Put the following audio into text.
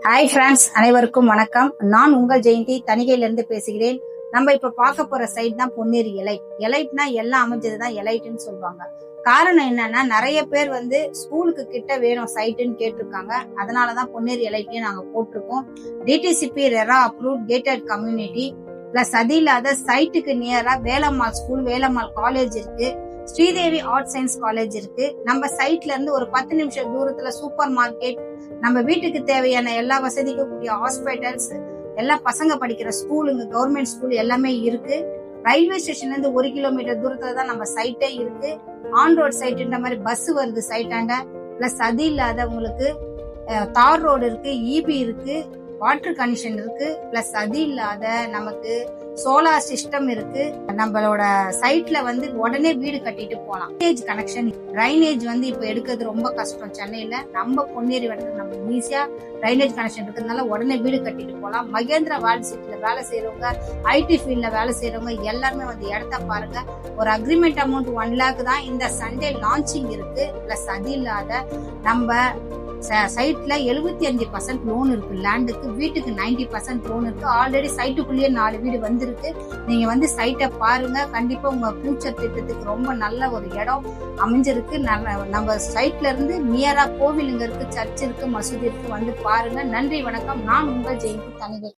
Hi friends, அனைவருக்கும் வணக்கம். நான் உங்கள் ஜெயந்தி தணிகையிலிருந்து பேசுகிறேன். நம்ம இப்ப பார்க்க போற சைட் தான் பொன்னேரி எலைட். எலைட்னா எல்லாம் அமைஞ்சதுதான் எலைட்னு சொல்லுவாங்க. காரணம் என்னன்னா, நிறைய பேர் ஸ்கூலுக்கு கிட்ட வேணும் சைட்டுன்னு கேட்டிருக்காங்க. அதனாலதான் பொன்னேரி எலைட்டையும் நாங்க போட்டிருக்கோம். DTCP RERA approved gated community plus அது இல்லாத சைட்டுக்கு நியரா வேலம்மாள் ஸ்கூல், வேலம்மாள் காலேஜ் இருக்கு, ஸ்ரீதேவி ஆர்ட் சயின்ஸ் காலேஜ் இருக்கு. நம்ம சைட்ல இருந்து ஒரு 10 நிமிஷம் தூரத்துல சூப்பர் மார்க்கெட், நம்ம வீட்டுக்கு தேவையான எல்லா வசதிக்கும் கூடிய ஹாஸ்பிட்டல்ஸ், எல்லா பசங்க படிக்கிற ஸ்கூலுங்க, கவர்மெண்ட் ஸ்கூல் எல்லாமே இருக்கு. ரயில்வே ஸ்டேஷன்ல இருந்து 1 கிலோமீட்டர் தூரத்துல தான் நம்ம சைட்டே இருக்கு. ஆன் ரோட் சைட்டுன்ற மாதிரி பஸ் வருது சைட்டாண்ட. பிளஸ் அது இல்லாத உங்களுக்கு தார் ரோடு இருக்கு, இபி இருக்கு, வாட்டர் கனெக்ஷன் இருக்கு. பிளஸ் அது இல்லாத நமக்கு சோலார் சிஸ்டம் இருக்கு. நம்மளோட சைட்ல உடனே வீடு கட்டிட்டு போலாம். ட்ரைனேஜ் கனெக்ஷன், ட்ரைனேஜ் இப்ப எடுக்கிறது ரொம்ப கஷ்டம் சென்னையில. நம்ம பொன்னேரி இடத்துல நம்ம ஈஸியா ட்ரைனேஜ் கனெக்ஷன் இருக்கிறதுனால உடனே வீடு கட்டிட்டு போலாம். மகேந்திரா வேர்ல்ட் சிட்டில வேலை செய்யறவங்க, ஐடி ஃபீல்ட்ல வேலை செய்யறவங்க எல்லாருமே இடத்த பாருங்க. ஒரு அக்ரிமெண்ட் அமௌண்ட் 1 lakh தான். இந்த சண்டே லான்ச்சிங் இருக்கு. பிளஸ் அது இல்லாத நம்ம சைட்ல 75% லோன் இருக்கு. லேண்டுக்கு, வீட்டுக்கு 90% லோன் இருக்கு. ஆல்ரெடி சைட்டுக்குள்ளேயே 4 வீடு வந்திருக்கு. நீங்க சைட்டை பாருங்க. கண்டிப்பா உங்க ஃபியூச்சர் திட்டத்துக்கு ரொம்ப நல்ல ஒரு இடம் அமைஞ்சிருக்கு. நம்ம சைட்ல இருந்து நியரா கோவிலுங்க இருக்கு, சர்ச் இருக்கு, மசூதி இருக்கு. பாருங்க. நன்றி, வணக்கம். நான் உங்கள் ஜெயந்தி தணிகை.